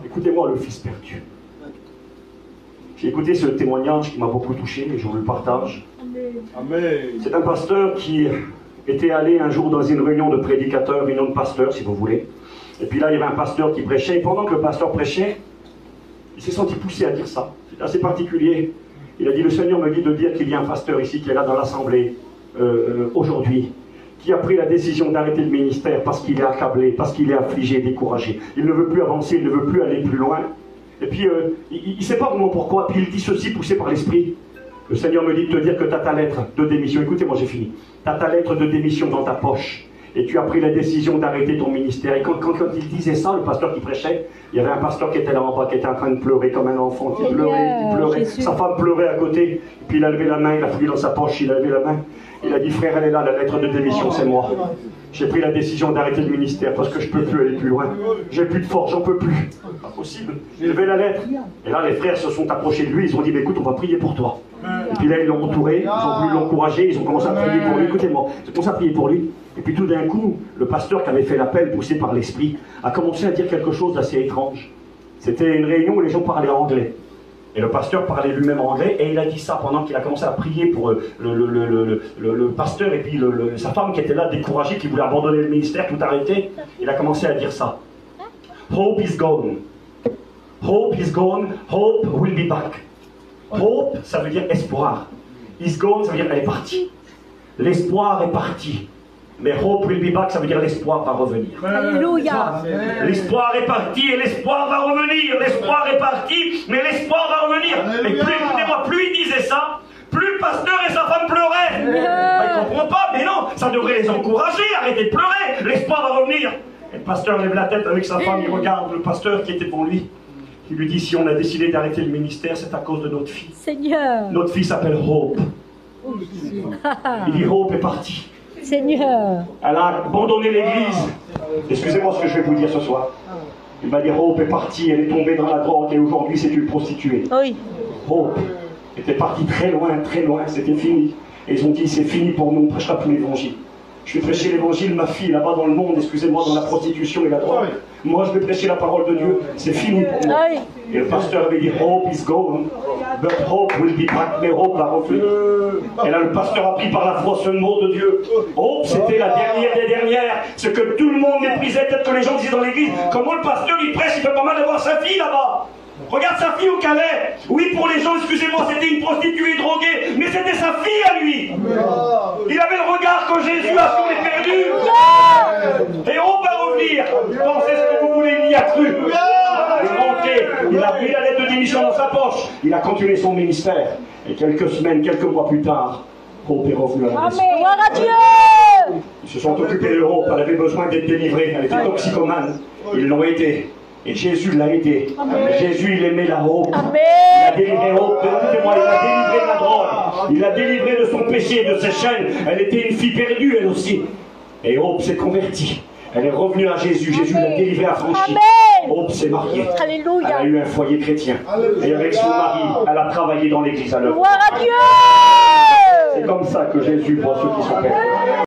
Écoutez-moi, le fils perdu. J'ai écouté ce témoignage qui m'a beaucoup touché et je vous le partage. C'est un pasteur qui était allé un jour dans une réunion de prédicateurs, une autre pasteur si vous voulez. Et puis là, il y avait un pasteur qui prêchait. Et pendant que le pasteur prêchait, il s'est senti poussé à dire ça. C'est assez particulier. Il a dit, le Seigneur me dit de dire qu'il y a un pasteur ici qui est là dans l'assemblée aujourd'hui, qui a pris la décision d'arrêter le ministère parce qu'il est accablé, parce qu'il est affligé, découragé. Il ne veut plus avancer, il ne veut plus aller plus loin. Et puis, il ne sait pas vraiment pourquoi. Puis il dit ceci, poussé par l'Esprit. Le Seigneur me dit de te dire que tu as ta lettre de démission. Écoutez-moi, j'ai fini. Tu as ta lettre de démission dans ta poche. Et tu as pris la décision d'arrêter ton ministère. Et quand il disait ça, le pasteur qui prêchait, il y avait un pasteur qui était là en bas, qui était en train de pleurer comme un enfant, qui pleurait. Sa femme pleurait à côté. Et puis il a levé la main, il a fouillé dans sa poche, il a levé la main. Il a dit, frère, elle est là, la lettre de démission, c'est moi. J'ai pris la décision d'arrêter le ministère parce que je ne peux plus aller plus loin. J'ai plus de force, j'en peux plus. Pas possible. J'ai levé la lettre. Et là, les frères se sont approchés de lui, ils ont dit, écoute, on va prier pour toi. Et puis là, ils l'ont entouré, ils ont voulu l'encourager, ils ont commencé à prier pour lui. Écoutez-moi, ils ont commencé à prier pour lui. Et puis tout d'un coup, le pasteur qui avait fait l'appel, poussé par l'Esprit, a commencé à dire quelque chose d'assez étrange. C'était une réunion où les gens parlaient anglais. Et le pasteur parlait lui-même anglais, et il a dit ça pendant qu'il a commencé à prier pour le pasteur, et puis sa femme qui était là, découragée, qui voulait abandonner le ministère, tout arrêter. Il a commencé à dire ça. Hope is gone. Hope is gone. Hope will be back. Hope, ça veut dire espoir. Is gone, ça veut dire elle est partie. L'espoir est parti. Mais hope will be back, ça veut dire l'espoir va revenir. Alléluia. L'espoir est parti et l'espoir va revenir. L'espoir est parti, mais l'espoir va revenir. Et plus, écoutez-moi, plus il disait ça, plus le pasteur et sa femme pleuraient. Il ne comprend pas, mais non, ça devrait les encourager, arrêtez de pleurer, l'espoir va revenir. Et le pasteur lève la tête avec sa femme, il regarde le pasteur qui était devant lui. Il lui dit, si on a décidé d'arrêter le ministère, c'est à cause de notre fille. Seigneur. Notre fille s'appelle Hope. Il dit, Hope est partie. Seigneur. Elle a abandonné l'église. Excusez-moi ce que je vais vous dire ce soir. Il m'a dit, Hope est partie, elle est tombée dans la drogue et aujourd'hui c'est une prostituée. Oui. Hope était partie très loin, c'était fini. Et ils ont dit, c'est fini pour nous, on ne prêchera plus l'évangile. Je vais prêcher l'évangile, ma fille, là-bas dans le monde, excusez-moi, dans la prostitution et la drogue. Moi, je vais prêcher la parole de Dieu. C'est fini pour moi. Et le pasteur avait dit, Hope is gone, but hope will be back. Mais Hope va revenir. Et là, le pasteur a pris par la foi ce mot de Dieu. Hope, c'était la dernière des dernières. Ce que tout le monde méprisait, peut-être que les gens disaient dans l'église, comment le pasteur, il prêche, il fait pas mal de voir sa fille là-bas. Regarde sa fille au Calais. Oui, pour les gens, excusez-moi, c'était une prostituée droguée, mais c'était sa fille à lui. Il avait le regard que Jésus a sur les perdus. Et on va revenir. Pensez ce que vous voulez, il y a cru. Il a pris la lettre de démission dans sa poche. Il a continué son ministère. Et quelques semaines, quelques mois plus tard, Hope est revenu à la maison. Gloire à Dieu. Ils se sont occupés de Hope. Elle avait besoin d'être délivrée. Elle était toxicomane. Ils l'ont aidée. Et Jésus l'a aidé. Jésus, il aimait la Hope. Il a délivré Hope. Écoutez-moi, il a délivré de la drogue. Il a délivré de son péché, de ses chaînes. Elle était une fille perdue, elle aussi. Et Hope s'est convertie. Elle est revenue à Jésus. Jésus l'a délivrée, affranchie. Hope s'est mariée. Alléluia. Elle a eu un foyer chrétien. Et avec son mari, elle a travaillé dans l'église à l'œuvre. Gloire à Dieu. C'est comme ça que Jésus voit ceux qui sont perdus.